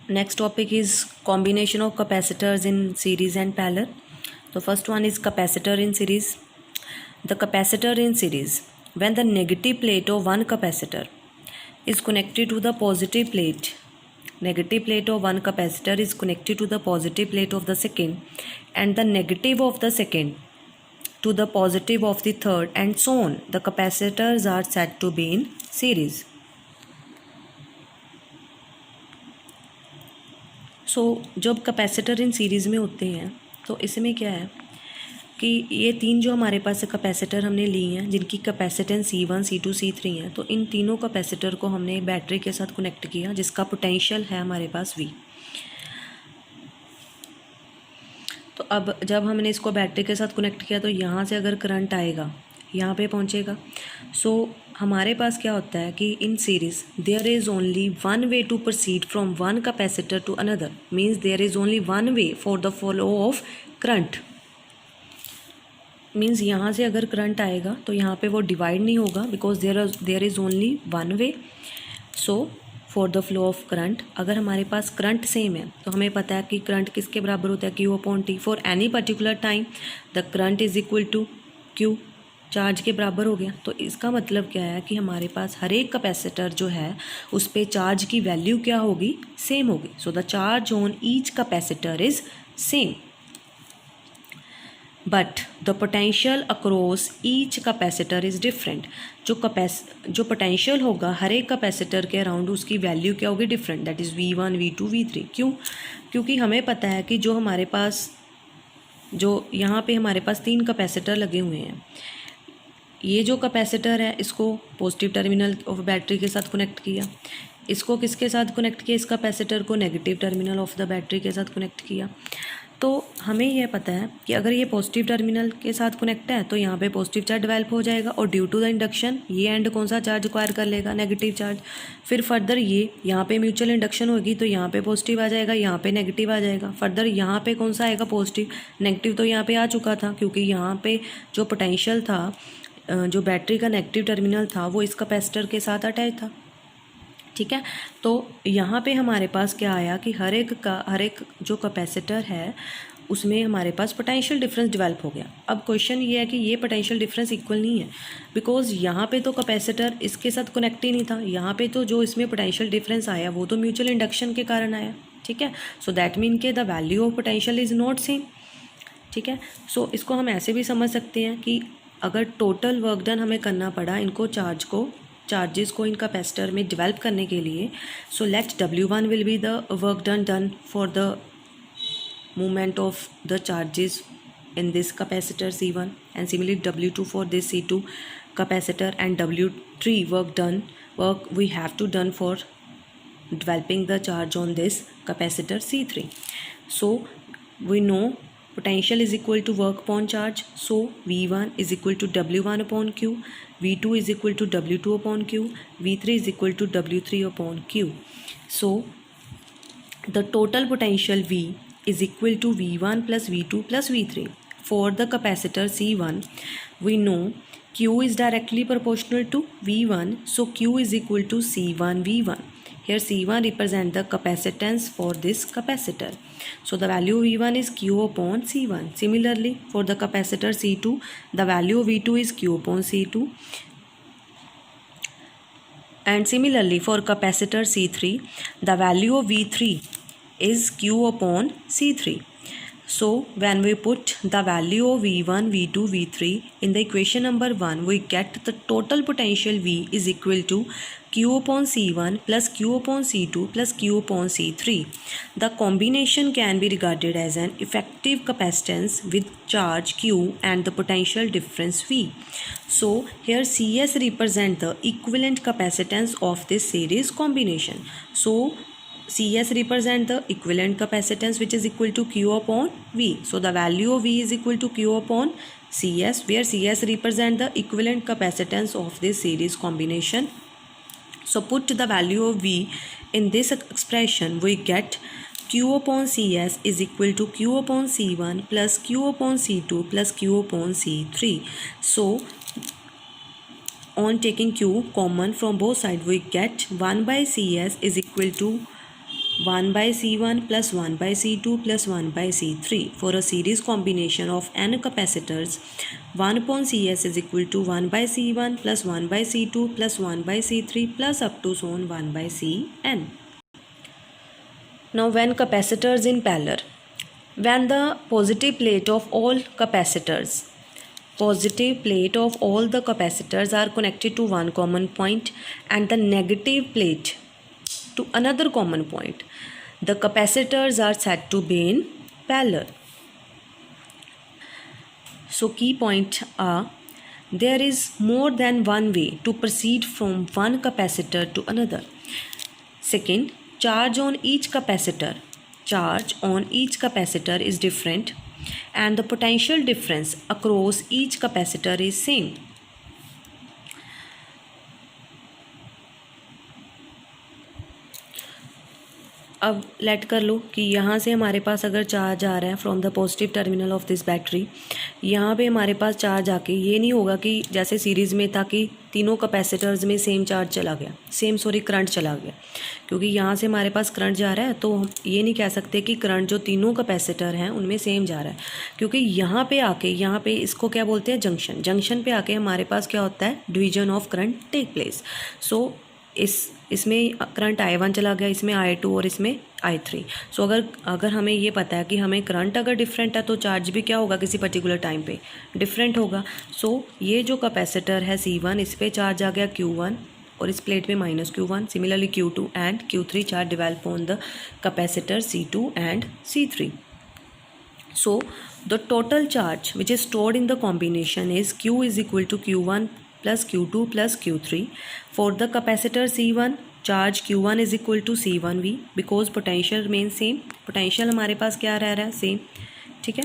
Next topic is combination of capacitors in series and parallel. The first one is capacitor in series. The capacitor in series, when the negative plate of one capacitor is connected to the positive plate, negative plate of one capacitor is connected to the positive plate of the second, and the negative of the second to the positive of the third, and so on. The capacitors are said to be in series. जब capacitor इन series में होते हैं तो इसमें क्या है कि ये तीन जो हमारे पास कैपेसिटर हमने ली हैं जिनकी कैपेसिटेंस C1, C2, C3 है, तो इन तीनों कैपेसिटर को हमने बैटरी के साथ कनेक्ट किया जिसका पोटेंशियल है हमारे पास V। तो अब जब हमने इसको बैटरी के साथ कनेक्ट किया तो यहाँ से अगर करंट आएगा यहाँ पे पहुँचेगा। हमारे पास क्या होता है कि in series there is only one way to proceed from one capacitor to another, means there is only one way for the flow of current. Means यहाँ से अगर करंट आएगा तो यहाँ पे वो डिवाइड नहीं होगा because there is only one way. So for the flow of current, अगर हमारे पास करंट सेम है तो हमें पता है कि करंट किसके बराबर होता है, Q/T। For any particular time the current is equal to Q, charge के बराबर हो गया। तो इसका मतलब क्या है कि हमारे पास हर एक कैपेसिटर जो है उस पर चार्ज की वैल्यू क्या होगी, सेम होगी। So the charge on each capacitor is same, but the potential across each capacitor is different. जो पोटेंशियल होगा हर एक कैपेसिटर के अराउंड उसकी वैल्यू क्या होगी, different. That is V1, V2, V3। क्यों? क्योंकि हमें पता है कि जो हमारे पास जो यहाँ पे हमारे पास तीन कैपेसिटर लगे हुए हैं, ये जो कैपेसिटर है इसको पॉजिटिव टर्मिनल ऑफ बैटरी के साथ कनेक्ट किया, इसको किसके साथ कनेक्ट किया, इस कैपेसिटर को negative terminal of the battery के साथ कनेक्ट किया। तो हमें यह पता है कि अगर ये पॉजिटिव टर्मिनल के साथ कनेक्ट है तो यहाँ पे पॉजिटिव चार्ज डेवलप हो जाएगा और ड्यू टू द इंडक्शन ये एंड कौन सा चार्ज एक्वायर कर लेगा, नेगेटिव चार्ज। फिर फर्दर ये यहाँ पे म्यूचुअल इंडक्शन होगी तो यहाँ पे पॉजिटिव आ जाएगा, यहाँ पे नेगेटिव आ जाएगा। फर्दर यहाँ पे कौन सा आएगा, पॉजिटिव। नेगेटिव तो यहाँ पे आ चुका था क्योंकि यहाँ पे जो पोटेंशियल था, जो बैटरी का नेगेटिव टर्मिनल था वो इस कैपेसिटर के साथ अटैच था। ठीक है, तो यहाँ पे हमारे पास क्या आया कि हर एक जो कैपेसिटर है उसमें हमारे पास पोटेंशियल डिफरेंस डेवलप हो गया। अब क्वेश्चन ये है कि ये पोटेंशियल डिफरेंस इक्वल नहीं है बिकॉज यहाँ पे तो कैपेसिटर इसके साथ कनेक्ट ही नहीं था। यहाँ पे तो जो इसमें पोटेंशियल डिफरेंस आया वो तो म्यूचुअल इंडक्शन के कारण आया। ठीक है, सो दैट मीन के the value of potential is not same. ठीक है, सो इसको हम ऐसे भी समझ सकते हैं कि अगर टोटल वर्क डन हमें करना पड़ा इनको चार्जेस को इन कैपेसिटर में डेवलप करने के लिए, so let W1 will be the work done for the movement of the charges in this capacitor C1, and similarly W2 for this C2 capacitor, and W3 work we have to done for developing the charge on this capacitor C3. So we know potential is equal to work upon charge, so V1 is equal to W1 upon Q, V2 is equal to W2 upon Q, V3 is equal to W3 upon Q. So the total potential V is equal to V1 plus V2 plus V3. For the capacitor C1, we know Q is directly proportional to V1, so Q is equal to C1 V1. Here C1 represents the capacitance for this capacitor. So the value of V1 is Q upon C1. Similarly, for the capacitor C2, the value of V2 is Q upon C2. And similarly, for capacitor C3, the value of V3 is Q upon C3. So when we put the value of V1, V2, V3 in the equation number 1, we get the total potential V is equal to Q upon C1 plus Q upon C2 plus Q upon C3. The combination can be regarded as an effective capacitance with charge Q and the potential difference V. So here CS represents the equivalent capacitance of this series combination. So CS represent the equivalent capacitance which is equal to Q upon V. So the value of V is equal to Q upon CS, where CS represent the equivalent capacitance of this series combination. So put the value of V in this expression, we get Q upon CS is equal to Q upon C1 plus Q upon C2 plus Q upon C3. So on taking Q common from both sides, we get 1 by CS is equal to 1 by C1 plus 1 by C2 plus 1 by C3 for a series combination of n capacitors. 1 upon Cs is equal to 1 by C1 plus 1 by C2 plus 1 by C3 plus up to so on 1 by Cn. Now when capacitors in parallel, when the positive plate of all the capacitors are connected to one common point and the negative plate to another common point, the capacitors are said to be in parallel. So key point are, there is more than one way to proceed from one capacitor to another. Second, charge on each capacitor is different and the potential difference across each capacitor is same. अब late कर लो कि यहाँ से हमारे पास अगर charge आ रहा है from the positive terminal of this battery, यहाँ पे हमारे पास चार्ज आके ये नहीं होगा कि जैसे सीरीज़ में था कि तीनों कैपेसिटर्स में सेम चार्ज चला गया, करंट चला गया, क्योंकि यहाँ से हमारे पास करंट जा रहा है तो हम ये नहीं कह सकते कि करंट जो तीनों कैपेसिटर हैं उनमें सेम जा रहा है, क्योंकि यहाँ पे इसको क्या बोलते हैं, जंक्शन पे आके हमारे पास क्या होता है, division of current take place. So इसमें करंट I1 चला गया, इसमें I2 और इसमें I3. सो अगर हमें ये पता है कि हमें करंट अगर डिफरेंट है तो चार्ज भी क्या होगा, किसी पर्टिकुलर टाइम पे डिफरेंट होगा. सो ये जो कैपेसिटर है C1, इस पे चार्ज आ गया Q1 और इस प्लेट में -Q1. Similarly Q2 and Q3 charge develop on the capacitor C2 and C3. So the total charge which is stored in the combination is Q is equal to Q1 plus Q2 plus Q3. For the capacitor C1, charge Q1 is equal to C1V because potential remains same. Potential हमारे पास क्या रह रहा है, same. ठीक है,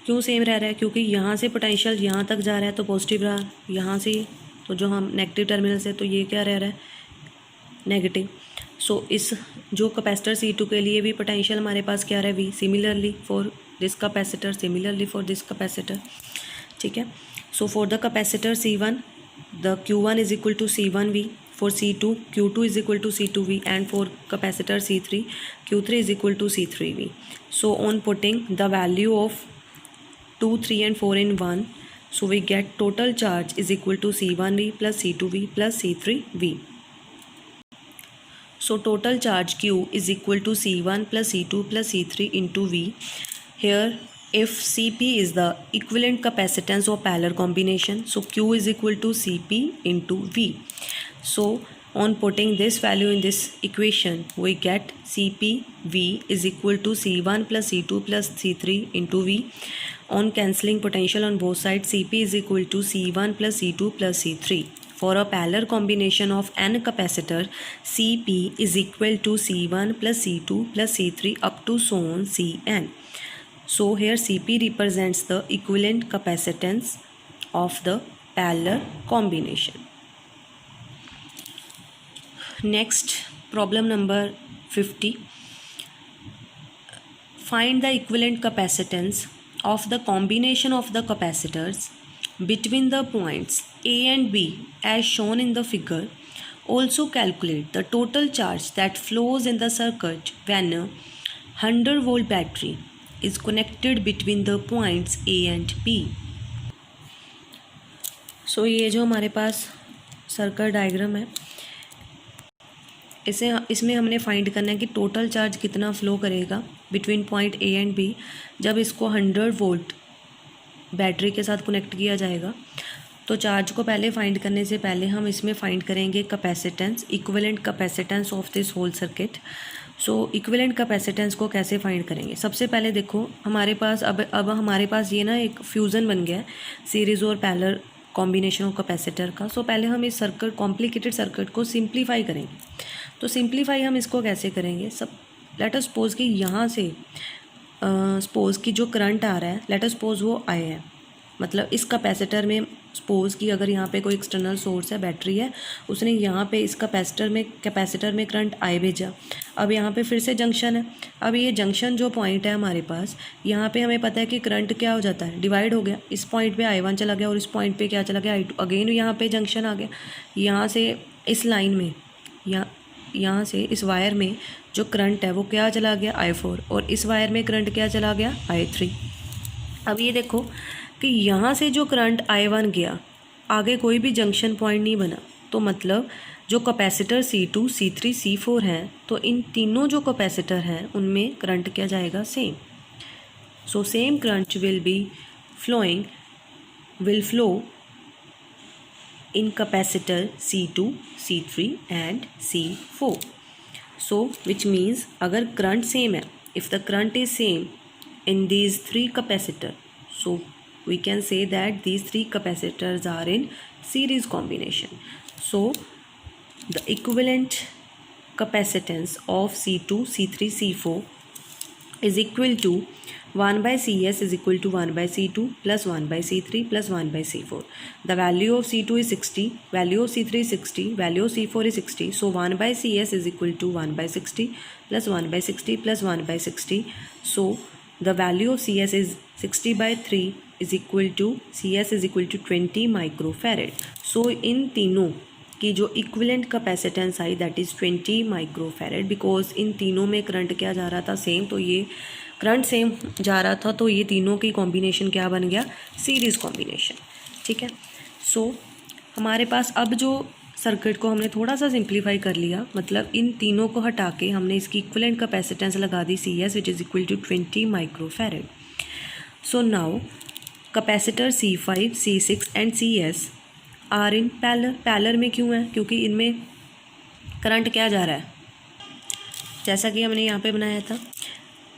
क्यों same रह रहा है, क्योंकि यहाँ से पोटेंशियल यहाँ तक जा रहा है तो पॉजिटिव रहा, यहाँ से तो जो हम नेगेटिव टर्मिनल से तो ये क्या रह रहा है, नेगेटिव. सो इस जो कैपेसिटर C2 के लिए भी पोटेंशियल हमारे पास क्या रहा है, V. Similarly for this capacitor, similarly for this capacitor. ठीक है. So for the capacitor C1 the Q1 is equal to C1V, for C2 Q2 is equal to C2V and for capacitor C3 Q3 is equal to C3V. So on putting the value of 2, 3 and 4 in 1, so we get total charge is equal to C1V plus C2V plus C3V. So total charge Q is equal to C1 plus C2 plus C3 into V. Here if Cp is the equivalent capacitance of parallel combination, so Q is equal to Cp into V. So on putting this value in this equation, we get Cpv is equal to C1 plus C2 plus C3 into V. On cancelling potential on both sides, Cp is equal to C1 plus C2 plus C3. For a parallel combination of n capacitor, Cp is equal to C1 plus C2 plus C3 up to so on Cn. So here Cp represents the equivalent capacitance of the parallel combination. Next, problem number 50. Find the equivalent capacitance of the combination of the capacitors between the points A and B as shown in the figure. Also calculate the total charge that flows in the circuit when a 100-volt battery is connected between the points A and B. So ये जो हमारे पास circuit diagram है, इसमें हमने find करना है कि total charge कितना फ्लो करेगा between point A and B जब इसको 100 वोल्ट बैटरी के साथ कनेक्ट किया जाएगा. तो चार्ज को पहले फाइंड करने से पहले हम इसमें फाइंड करेंगे capacitance, equivalent capacitance of this whole circuit. So equivalent capacitance को कैसे फाइंड करेंगे, सबसे पहले देखो हमारे पास अब हमारे पास ये ना एक फ्यूज़न बन गया है सीरीज़ और पैरेलल कॉम्बिनेशन ऑफ कैपेसिटर का. सो पहले हम इस सर्किट, कॉम्प्लिकेटेड सर्किट को सिंप्लीफाई करेंगे. तो सिंप्लीफाई हम इसको कैसे करेंगे, लेट अस सपोज कि यहाँ से सपोज कि जो करंट आ रहा है, लेट अस सपोज वो आए है, मतलब इस कैपेसिटर में सपोज कि अगर यहाँ पे कोई एक्सटर्नल सोर्स है, बैटरी है, उसने यहाँ पे इस कैपेसिटर में करंट आई भेजा. अब यहाँ पे फिर से जंक्शन है. अब ये जंक्शन जो पॉइंट है हमारे पास, यहाँ पे हमें पता है कि करंट क्या हो जाता है, डिवाइड हो गया. इस पॉइंट पे I1 चला गया और इस पॉइंट पे क्या चला गया, I2. अगेन यहाँ पे जंक्शन आ गया. यहाँ से इस लाइन में यहाँ से इस वायर में जो करंट है वो क्या चला गया I4, और इस वायर में करंट क्या चला गया I3। अब ये देखो कि यहाँ से जो करंट I1 गया, आगे कोई भी जंक्शन पॉइंट नहीं बना, तो मतलब जो कैपेसिटर C2, C3, C4 हैं, तो इन तीनों जो कैपेसिटर हैं उनमें करंट क्या जाएगा, same. So same current will flow in capacitor C2, C3 and C4. So which means अगर करंट सेम है, if the current is same in these three capacitor, so we can say that these three capacitors are in series combination. So the equivalent capacitance of C2, C3, C4 is equal to 1 by Cs is equal to 1 by C2 plus 1 by C3 plus 1 by C4. The value of C2 is 60, value of C3 is 60, value of C4 is 60. So 1 by Cs is equal to 1 by 60 plus 1 by 60 plus 1 by 60. So the value of Cs is 60 by 3 is equal to Cs is equal to 20 microfarad. So इन तीनों की जो equivalent capacitance I that is 20 microfarad, because in तीनों में current क्या जा रहा था, same. तो ये करंट सेम जा रहा था, तो ये तीनों की कॉम्बिनेशन क्या बन गया, सीरीज़ कॉम्बिनेशन। ठीक है। सो हमारे पास अब जो सर्किट को हमने थोड़ा सा सिंप्लीफाई कर लिया, मतलब इन तीनों को हटा के हमने इसकी इक्विवेलेंट कैपेसिटेंस लगा दी CS which is equal to 20 microfarad. So now capacitor C5, C6 and CS are in parallel. Parallel में क्यों है, क्योंकि इनमें करंट क्या जा रहा है, जैसा कि हमने यहाँ पे बनाया था।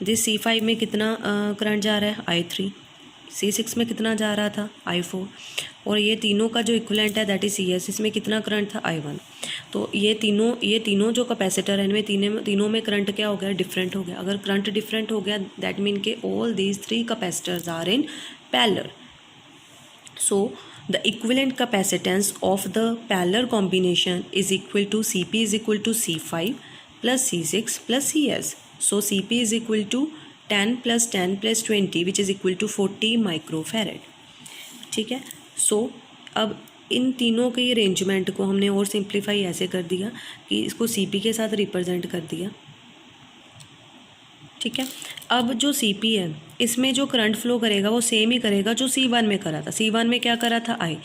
दिस C5 में कितना करंट जा रहा है, I3। C6 में कितना जा रहा था, I4। और ये तीनों का जो इक्विवेलेंट है दैट इज CS, इसमें कितना करंट था, I1। तो ये तीनों जो कैपेसिटर है इनमें तीनों में करंट क्या हो गया, डिफरेंट हो गया। अगर करंट डिफरेंट हो गया दैट मीन के all these three capacitors are in parallel. So the equivalent capacitance of the parallel combination is equal to CP is equal to C5 plus C6 plus CS. So CP is equal to 10 plus 10 plus 20 which is equal to 40 microfarad. ठीक है। So अब इन तीनों के arrangement को हमने और simplify ऐसे कर दिया कि इसको CP के साथ रिप्रेजेंट कर दिया। ठीक है। अब जो CP है इसमें जो करंट फ्लो करेगा वो सेम ही करेगा जो C1 में करा था। C1 में क्या करा था, I।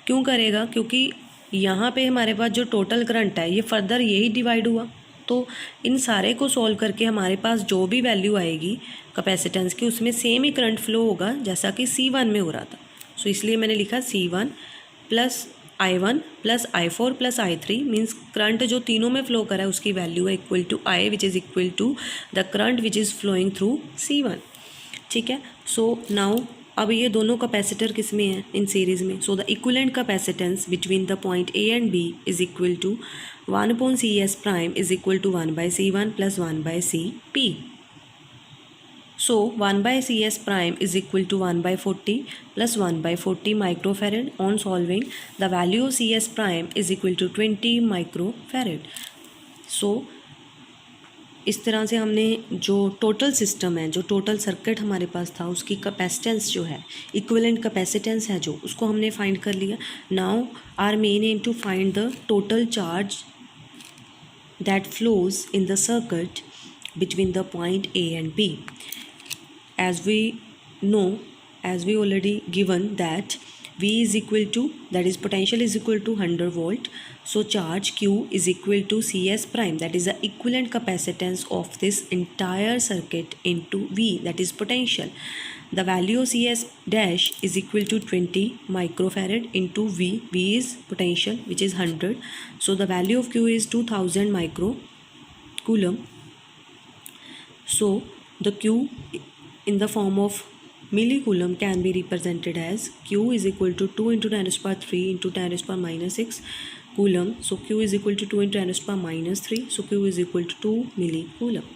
क्यों करेगा, क्योंकि यहाँ पे हमारे पास जो टोटल करंट है ये फर्दर यही डिवाइड हुआ, तो इन सारे को सॉल्व करके हमारे पास जो भी वैल्यू आएगी कैपेसिटेंस की उसमें सेम ही करंट फ्लो होगा जैसा कि C1 में हो रहा था। सो इसलिए मैंने लिखा C1 plus I1 plus I4 plus I3 means current जो तीनों में फ्लो करा है उसकी वैल्यू है equal to I which is equal to the current which is flowing through C1। ठीक है। सो नाउ अब ये दोनों कैपेसिटर किस में है, इन सीरीज़ में। So the equivalent capacitance between the point A and B is equal to 1/CS prime is equal to 1 by C1 plus 1 by CP। So 1 by CS prime is equal to 1 by 40 plus 1 by 40 microfarad. On solving, the value of CS prime is equal to 20 microfarad. So इस तरह से हमने जो total system है, जो total circuit हमारे पास था उसकी कैपेसिटेंस जो है, इक्विवेलेंट कैपेसिटेंस है जो, उसको हमने फाइंड कर लिया। Now our main aim to find the total charge that flows in the circuit between the point A and B. As we know, as we already given that V is equal to, that is potential is equal to 100 volt. So charge Q is equal to CS prime, that is the equivalent capacitance of this entire circuit into V, that is potential. The value of CS dash is equal to 20 microfarad into V. V is potential which is 100. So the value of Q is 2000 microcoulomb. So the Q in the form of millicoulomb can be represented as Q is equal to 2 into 10 raised power 3 into 10 raised power minus 6 coulomb. So Q is equal to 2 into 10 raised power minus 3. So Q is equal to 2 millicoulomb.